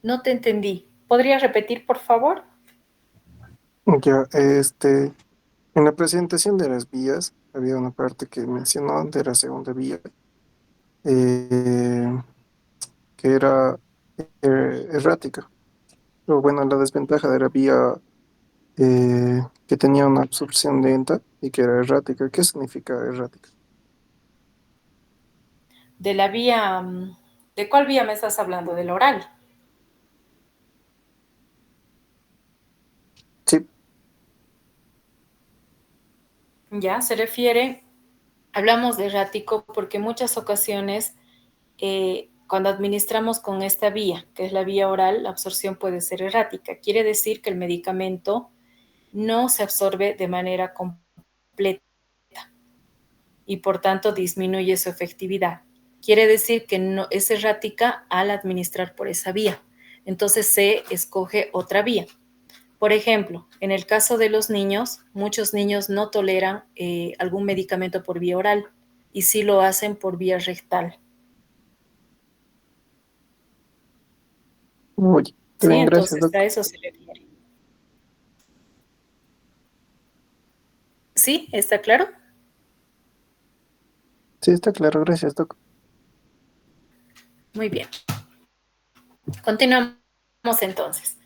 No te entendí. ¿Podrías repetir, por favor? Ya, en la presentación de las vías había una parte que mencionó de la segunda vía, eh, que era errática. Pero bueno, la desventaja de la vía que tenía una absorción lenta y que era errática. ¿Qué significa errática? De la vía, ¿de cuál vía me estás hablando? ¿Del oral? Sí, Ya, se refiere, hablamos de errático porque en muchas ocasiones cuando administramos con esta vía, que es la vía oral, la absorción puede ser errática. Quiere decir que el medicamento no se absorbe de manera completa y por tanto disminuye su efectividad. Quiere decir que no es errática al administrar por esa vía. Entonces se escoge otra vía. Por ejemplo, en el caso de los niños, muchos niños no toleran algún medicamento por vía oral y sí lo hacen por vía rectal. oye, está ¿Sí? bien, gracias, Entonces a Doc. eso se refiere. ¿Sí? ¿Está claro? Sí, está claro, gracias, Doc. Muy bien. Continuamos entonces.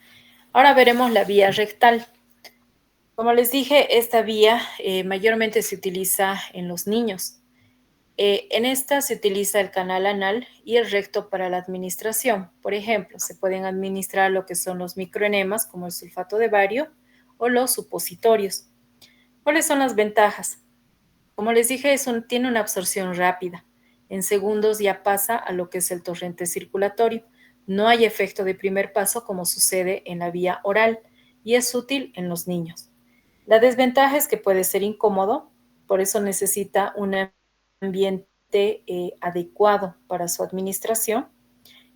Ahora veremos la vía rectal. Como les dije, esta vía mayormente se utiliza en los niños. En esta se utiliza el canal anal y el recto para la administración. Por ejemplo, se pueden administrar lo que son los microenemas, como el sulfato de bario, o los supositorios. ¿Cuáles son las ventajas? Como les dije, tiene una absorción rápida. En segundos ya pasa a lo que es el torrente circulatorio. No hay efecto de primer paso como sucede en la vía oral y es útil en los niños. La desventaja es que puede ser incómodo, por eso necesita un ambiente adecuado para su administración.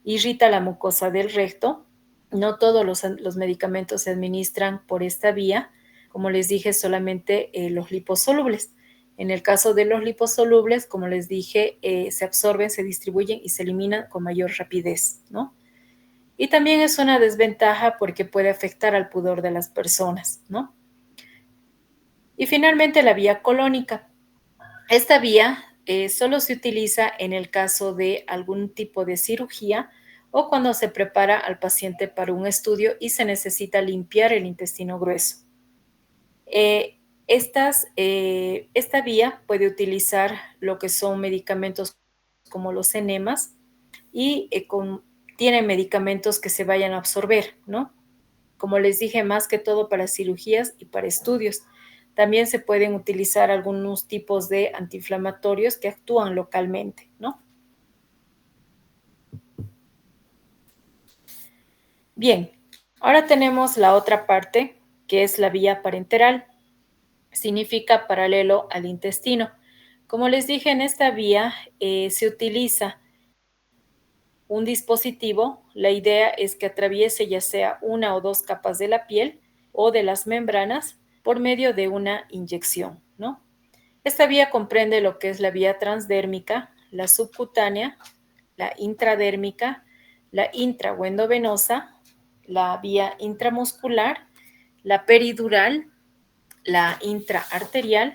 Irrita la mucosa del recto. No todos los medicamentos se administran por esta vía. Como les dije, solamente los liposolubles. En el caso de los liposolubles, como les dije, se absorben, se distribuyen y se eliminan con mayor rapidez, ¿no? Y también es una desventaja porque puede afectar al pudor de las personas, ¿no? Y finalmente la vía colónica. Esta vía solo se utiliza en el caso de algún tipo de cirugía o cuando se prepara al paciente para un estudio y se necesita limpiar el intestino grueso. Esta vía puede utilizar lo que son medicamentos como los enemas y tiene medicamentos que se vayan a absorber, ¿no? Como les dije, más que todo para cirugías y para estudios. También se pueden utilizar algunos tipos de antiinflamatorios que actúan localmente, ¿no? Bien, ahora tenemos la otra parte, que es la vía parenteral. Significa paralelo al intestino. Como les dije, en esta vía se utiliza un dispositivo. La idea es que atraviese ya sea una o dos capas de la piel o de las membranas por medio de una inyección, ¿no? Esta vía comprende lo que es la vía transdérmica, la subcutánea, la intradérmica, la intra o endovenosa, la vía intramuscular, la peridural, la intraarterial,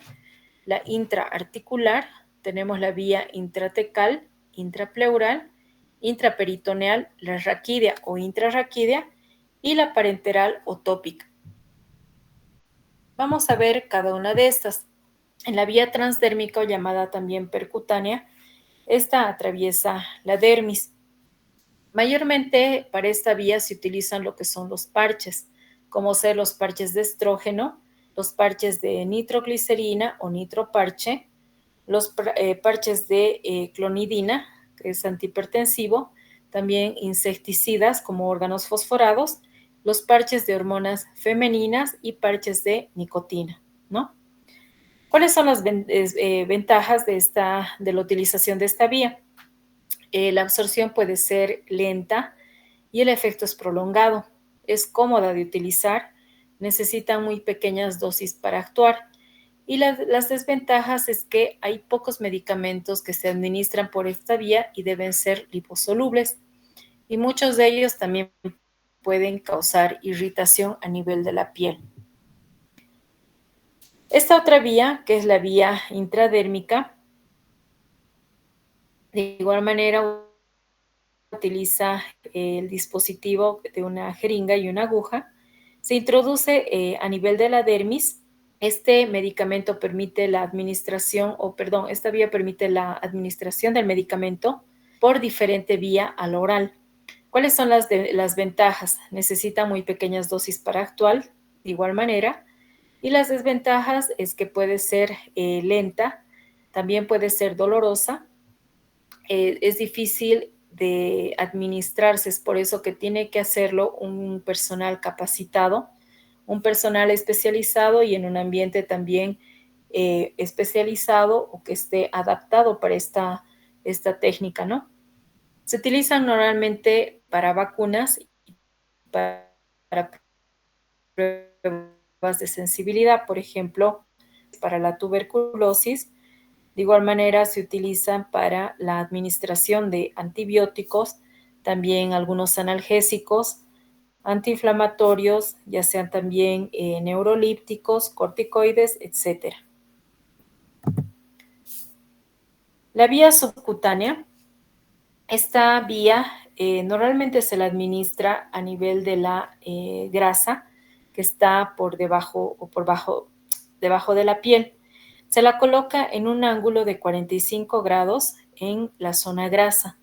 la intraarticular, tenemos la vía intratecal, intrapleural, intraperitoneal, la raquídea o intrarraquídea y la parenteral o tópica. Vamos a ver cada una de estas. En la vía transdérmica o llamada también percutánea, esta atraviesa la dermis. Mayormente para esta vía se utilizan lo que son los parches, como ser los parches de estrógeno, los parches de nitroglicerina o nitroparche, los parches de clonidina, que es antihipertensivo, también insecticidas como órganos fosforados, los parches de hormonas femeninas y parches de nicotina, ¿no? ¿Cuáles son las ventajas de la utilización de esta vía? La absorción puede ser lenta y el efecto es prolongado. Es cómoda de utilizar, necesita muy pequeñas dosis para actuar. Y las desventajas es que hay pocos medicamentos que se administran por esta vía y deben ser liposolubles. Y muchos de ellos también pueden causar irritación a nivel de la piel. Esta otra vía, que es la vía intradérmica, de igual manera utiliza el dispositivo de una jeringa y una aguja. Se introduce a nivel de la dermis. Este medicamento permite la administración, esta vía permite la administración del medicamento por diferente vía al oral. ¿Cuáles son las ventajas? Necesita muy pequeñas dosis para actuar, de igual manera. Y las desventajas es que puede ser lenta, también puede ser dolorosa, es difícil de administrarse, es por eso que tiene que hacerlo un personal capacitado, un personal especializado y en un ambiente también especializado o que esté adaptado para esta técnica, ¿no? Se utilizan normalmente para vacunas y para pruebas de sensibilidad, por ejemplo, para la tuberculosis. De igual manera se utilizan para la administración de antibióticos, también algunos analgésicos, antiinflamatorios, ya sean también neurolípticos, corticoides, etc. La vía subcutánea, esta vía normalmente se la administra a nivel de la grasa que está por debajo o debajo de la piel. Se la coloca en un ángulo de 45 grados en la zona grasa.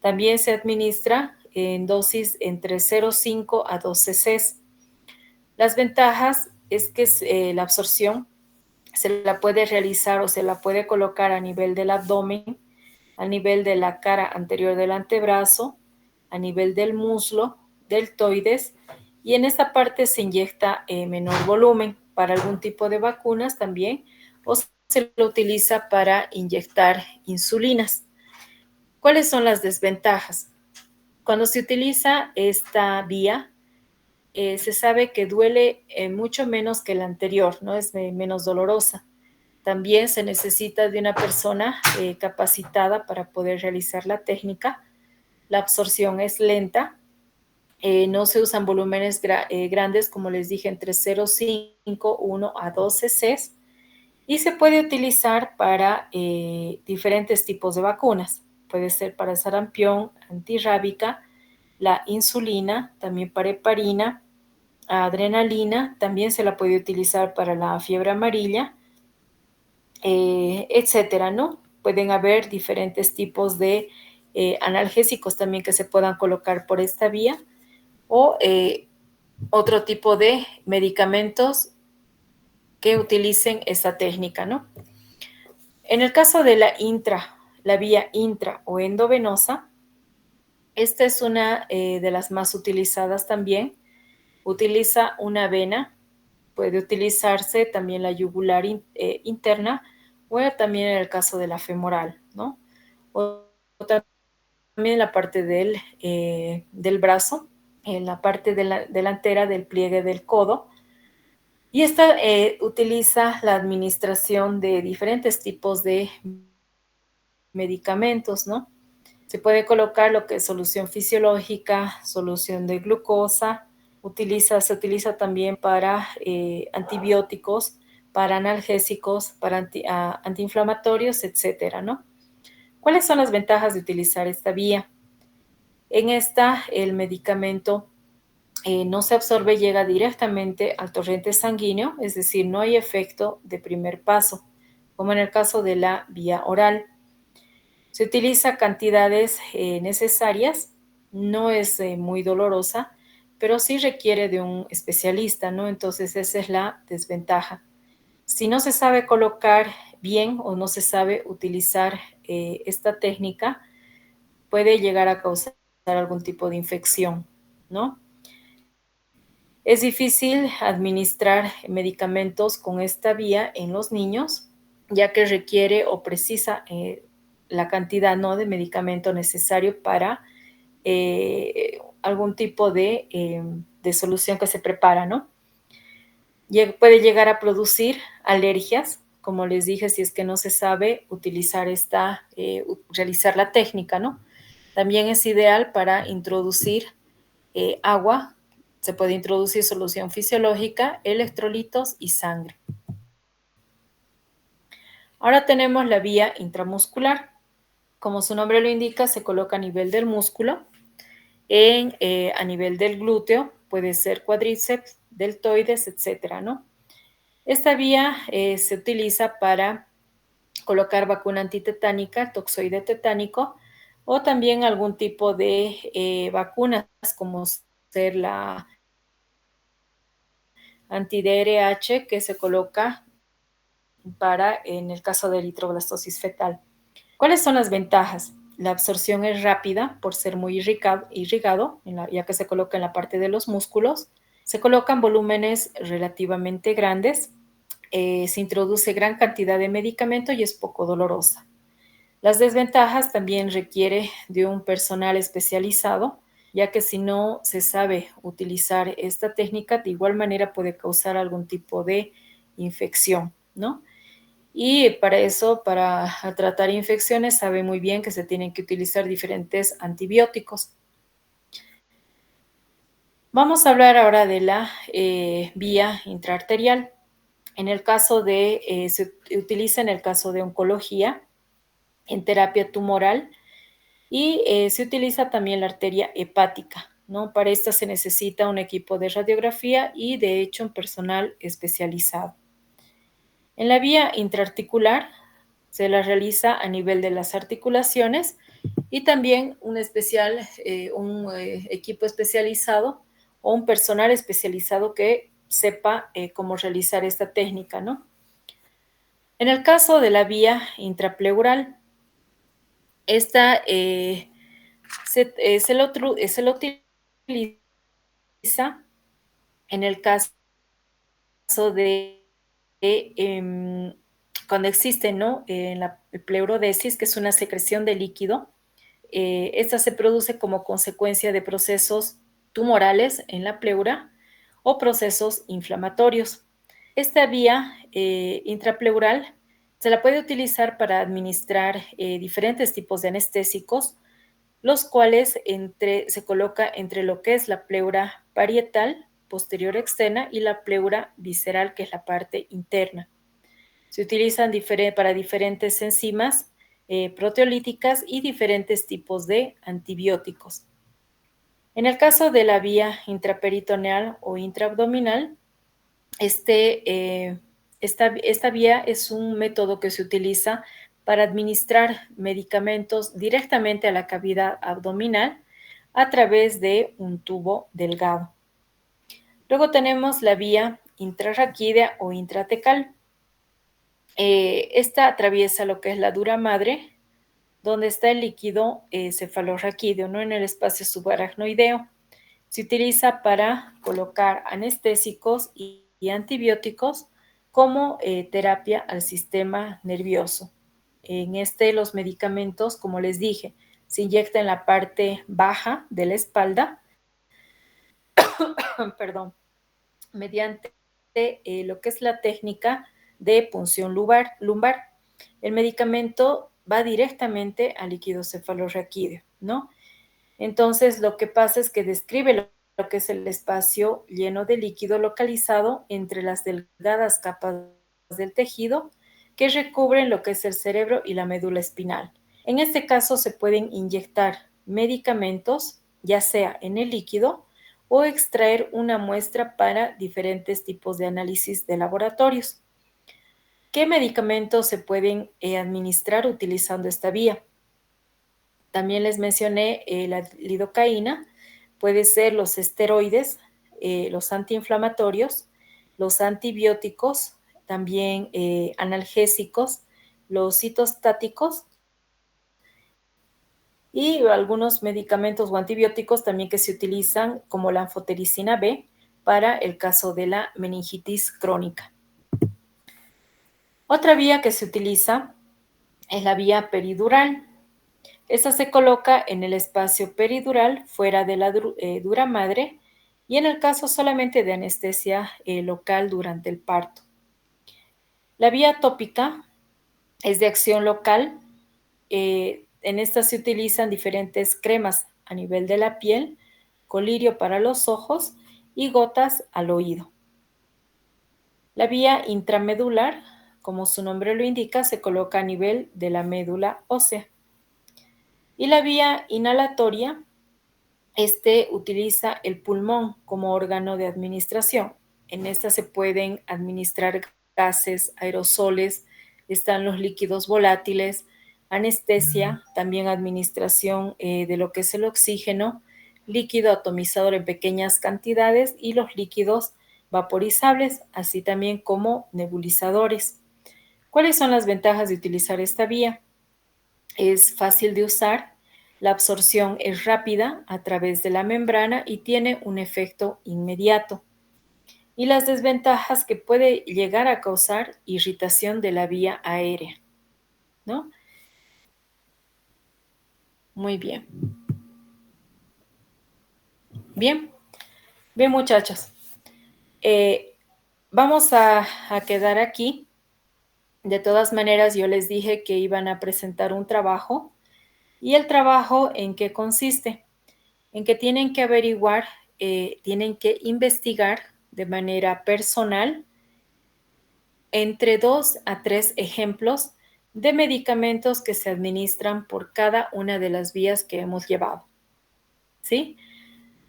También se administra en dosis entre 0,5 a 12 cc. Las ventajas es que la absorción se la puede realizar o se la puede colocar a nivel del abdomen, a nivel de la cara anterior del antebrazo, a nivel del muslo, deltoides, y en esta parte se inyecta menor volumen para algún tipo de vacunas también, o se lo utiliza para inyectar insulinas. ¿Cuáles son las desventajas? Cuando se utiliza esta vía, se sabe que duele mucho menos que la anterior, ¿no? Es menos dolorosa. También se necesita de una persona capacitada para poder realizar la técnica. La absorción es lenta. No se usan volúmenes grandes, como les dije, entre 0,5, 1 a 12 cc. Y se puede utilizar para diferentes tipos de vacunas. Puede ser para sarampión, antirrábica, la insulina, también para heparina, adrenalina, también se la puede utilizar para la fiebre amarilla, etcétera, ¿no? Pueden haber diferentes tipos de analgésicos también que se puedan colocar por esta vía o otro tipo de medicamentos que utilicen esta técnica, ¿no? En el caso de la vía intra o endovenosa, esta es una de las más utilizadas también. Utiliza una vena, puede utilizarse también la yugular interna o también en el caso de la femoral, ¿no? O también la parte del brazo, en la parte delantera del pliegue del codo. Y esta utiliza la administración de diferentes tipos de medicamentos, ¿no? Se puede colocar lo que es solución fisiológica, solución de glucosa, se utiliza también para antibióticos, para analgésicos, para antiinflamatorios, etcétera, ¿no? ¿Cuáles son las ventajas de utilizar esta vía? En esta, el medicamento no se absorbe, llega directamente al torrente sanguíneo, es decir, no hay efecto de primer paso, como en el caso de la vía oral. Se utiliza cantidades necesarias, no es muy dolorosa, pero sí requiere de un especialista, ¿no? Entonces esa es la desventaja. Si no se sabe colocar bien o no se sabe utilizar esta técnica, puede llegar a causar algún tipo de infección, ¿no? Es difícil administrar medicamentos con esta vía en los niños, ya que requiere o precisa la cantidad, ¿no?, de medicamento necesario para algún tipo de solución que se prepara, ¿no? Puede llegar a producir alergias, como les dije, si es que no se sabe utilizar realizar la técnica, ¿no? También es ideal para introducir agua. Se puede introducir solución fisiológica, electrolitos y sangre. Ahora tenemos la vía intramuscular. Como su nombre lo indica, se coloca a nivel del músculo, a nivel del glúteo, puede ser cuádriceps, deltoides, etcétera, ¿no? Esta vía se utiliza para colocar vacuna antitetánica, toxoide tetánico, o también algún tipo de vacunas, como ser la anti-DRH, que se coloca en el caso de eritroblastosis fetal. ¿Cuáles son las ventajas? La absorción es rápida por ser muy irrigado, ya que se coloca en la parte de los músculos. Se colocan volúmenes relativamente grandes. Se introduce gran cantidad de medicamento y es poco dolorosa. Las desventajas también requiere de un personal especializado, ya que si no se sabe utilizar esta técnica, de igual manera puede causar algún tipo de infección, ¿no? Y para eso, para tratar infecciones, sabe muy bien que se tienen que utilizar diferentes antibióticos. Vamos a hablar ahora de la vía intraarterial. Se utiliza en el caso de oncología, en terapia tumoral, y se utiliza también la arteria hepática, ¿no? Para esta se necesita un equipo de radiografía y, de hecho, un personal especializado. En la vía intraarticular se la realiza a nivel de las articulaciones y también un equipo especializado o un personal especializado que sepa cómo realizar esta técnica, ¿no? En el caso de la vía intrapleural, esta se lo utiliza en el caso de cuando existe, ¿no? En la pleurodesis, que es una secreción de líquido. Esta se produce como consecuencia de procesos tumorales en la pleura o procesos inflamatorios. Esta vía intrapleural se la puede utilizar para administrar diferentes tipos de anestésicos, los cuales se coloca entre lo que es la pleura parietal, posterior externa, y la pleura visceral, que es la parte interna. Se utilizan para diferentes enzimas proteolíticas y diferentes tipos de antibióticos. En el caso de la vía intraperitoneal o intraabdominal, esta vía es un método que se utiliza para administrar medicamentos directamente a la cavidad abdominal a través de un tubo delgado. Luego tenemos la vía intrarraquídea o intratecal. Esta atraviesa lo que es la dura madre, donde está el líquido cefalorraquídeo, ¿no? En el espacio subaracnoideo. Se utiliza para colocar anestésicos y antibióticos como terapia al sistema nervioso. En los medicamentos, como les dije, se inyecta en la parte baja de la espalda, perdón, mediante lo que es la técnica de punción lumbar. El medicamento va directamente al líquido cefalorraquídeo, ¿no? Entonces, lo que pasa es que describe lo que es el espacio lleno de líquido localizado entre las delgadas capas del tejido que recubren lo que es el cerebro y la médula espinal. En este caso, se pueden inyectar medicamentos, ya sea en el líquido, o extraer una muestra para diferentes tipos de análisis de laboratorios. ¿Qué medicamentos se pueden administrar utilizando esta vía? También les mencioné la lidocaína, puede ser los esteroides, los antiinflamatorios, los antibióticos, también analgésicos, los citostáticos y algunos medicamentos o antibióticos también que se utilizan como la anfotericina B para el caso de la meningitis crónica. Otra vía que se utiliza es la vía peridural. Esta se coloca en el espacio peridural fuera de la dura madre y en el caso solamente de anestesia local durante el parto. La vía tópica es de acción local. En esta se utilizan diferentes cremas a nivel de la piel, colirio para los ojos y gotas al oído. La vía intramedular, como su nombre lo indica, se coloca a nivel de la médula ósea. Y la vía inhalatoria, utiliza el pulmón como órgano de administración. En esta se pueden administrar gases, aerosoles, están los líquidos volátiles, anestesia, también administración de lo que es el oxígeno, líquido atomizador en pequeñas cantidades y los líquidos vaporizables, así también como nebulizadores. ¿Cuáles son las ventajas de utilizar esta vía? Es fácil de usar, la absorción es rápida a través de la membrana y tiene un efecto inmediato. Y las desventajas que puede llegar a causar irritación de la vía aérea, ¿no? Muy bien. Bien, bien muchachos. Vamos a quedar aquí. De todas maneras, yo les dije que iban a presentar un trabajo. ¿Y el trabajo en qué consiste? En que tienen que averiguar, tienen que investigar de manera personal entre 2 a 3 ejemplos de medicamentos que se administran por cada una de las vías que hemos llevado. ¿Sí?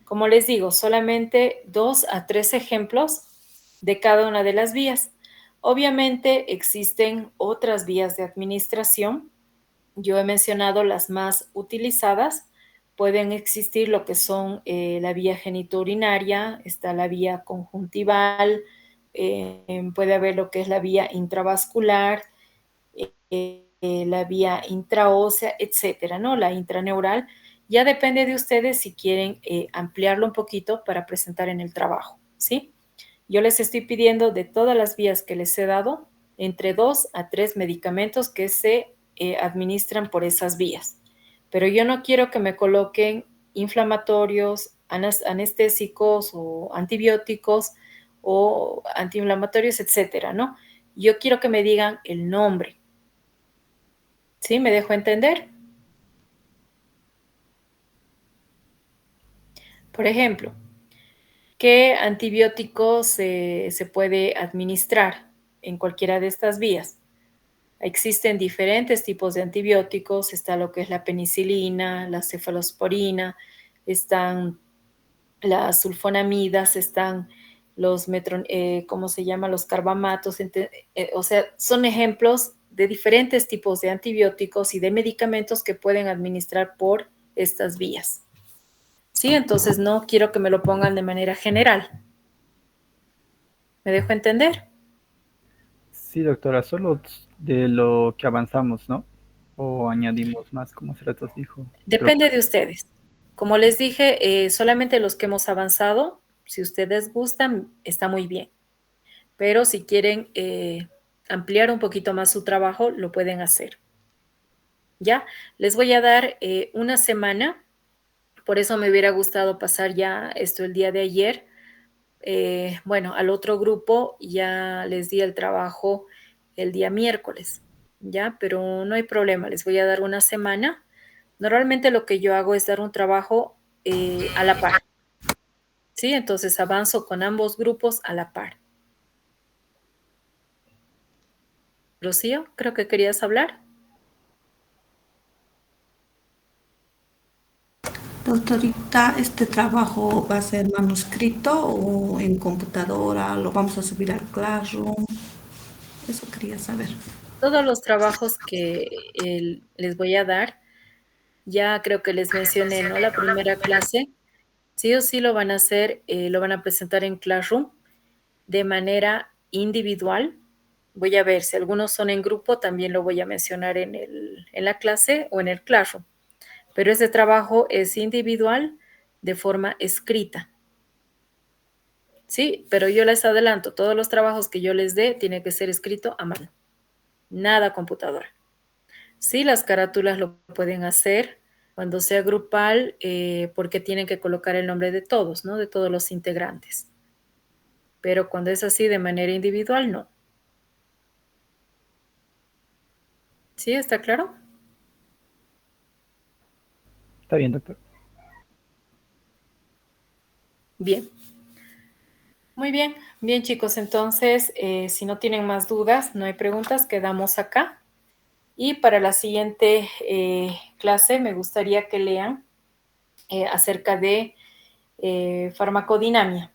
Como les digo, solamente 2 a 3 ejemplos de cada una de las vías. Obviamente existen otras vías de administración. Yo he mencionado las más utilizadas. Pueden existir lo que son la vía genitourinaria, está la vía conjuntival, puede haber lo que es la vía intravascular, la vía intraósea, etcétera, ¿no? La intraneural. Ya depende de ustedes si quieren ampliarlo un poquito para presentar en el trabajo, ¿sí? Yo les estoy pidiendo de todas las vías que les he dado, entre 2 a 3 medicamentos que se administran por esas vías. Pero yo no quiero que me coloquen inflamatorios, anestésicos o antibióticos o antiinflamatorios, etcétera, ¿no? Yo quiero que me digan el nombre. ¿Sí? ¿Me dejo entender? Por ejemplo, ¿qué antibiótico se puede administrar en cualquiera de estas vías? Existen diferentes tipos de antibióticos, está lo que es la penicilina, la cefalosporina, están las sulfonamidas, están los ¿cómo se llama? Los carbamatos, o sea, son ejemplos de diferentes tipos de antibióticos y de medicamentos que pueden administrar por estas vías. ¿Sí? Entonces no quiero que me lo pongan de manera general. ¿Me dejo entender? Sí, doctora, solo de lo que avanzamos, ¿no? O añadimos más, como se les dijo. Depende de ustedes. Como les dije, solamente los que hemos avanzado, si ustedes gustan, está muy bien. Pero si quieren ampliar un poquito más su trabajo, lo pueden hacer. ¿Ya? Les voy a dar una semana. Por eso me hubiera gustado pasar ya esto el día de ayer. Bueno, al otro grupo ya les di el trabajo el día miércoles, ¿ya? Pero no hay problema, les voy a dar una semana. Normalmente lo que yo hago es dar un trabajo a la par, ¿sí? Entonces avanzo con ambos grupos a la par. Rocío, creo que querías hablar. Doctorita, ¿este trabajo va a ser manuscrito o en computadora? ¿Lo vamos a subir al Classroom? Eso quería saber. Todos los trabajos que les voy a dar, ya creo que les mencioné, ¿no? La primera clase, sí o sí lo van a hacer, lo van a presentar en Classroom de manera individual. Voy a ver si algunos son en grupo, también lo voy a mencionar en la clase o en el Classroom. Pero este trabajo es individual de forma escrita. Sí, pero yo les adelanto, todos los trabajos que yo les dé tiene que ser escrito a mano, nada computadora. Sí, las carátulas lo pueden hacer cuando sea grupal, porque tienen que colocar el nombre de todos, ¿no? De todos los integrantes. Pero cuando es así de manera individual, no. ¿Sí? ¿Está claro? Está bien, doctor. Bien. Muy bien. Bien, chicos. Entonces, si no tienen más dudas, no hay preguntas, quedamos acá. Y para la siguiente clase me gustaría que lean acerca de farmacodinamia.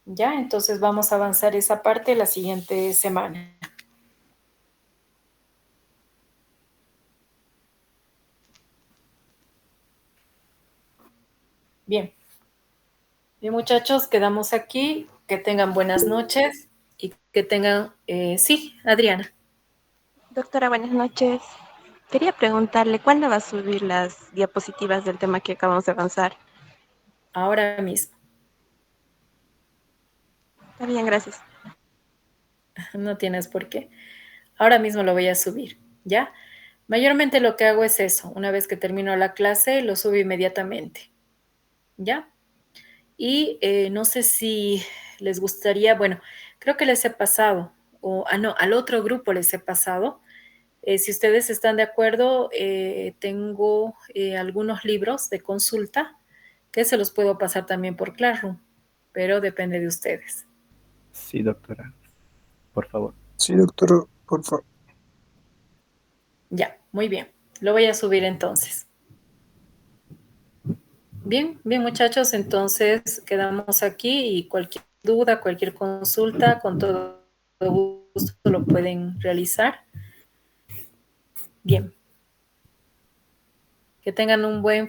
¿Ya? Entonces vamos a avanzar esa parte la siguiente semana. Bien. Bien, muchachos, quedamos aquí. Que tengan buenas noches y que tengan... sí, Adriana. Doctora, buenas noches. Quería preguntarle, ¿cuándo va a subir las diapositivas del tema que acabamos de avanzar? Ahora mismo. Está bien, gracias. No tienes por qué. Ahora mismo lo voy a subir, ¿ya? Mayormente lo que hago es eso. Una vez que termino la clase, lo subo inmediatamente, ¿ya? Y no sé si les gustaría, bueno, creo que les he pasado, no, al otro grupo les he pasado. Si ustedes están de acuerdo, tengo algunos libros de consulta que se los puedo pasar también por Classroom, pero depende de ustedes. Sí, doctora. Por favor. Sí, doctor, por favor. Ya, muy bien. Lo voy a subir entonces. Bien, bien muchachos, entonces quedamos aquí y cualquier duda, cualquier consulta, con todo gusto lo pueden realizar. Bien. Que tengan un buen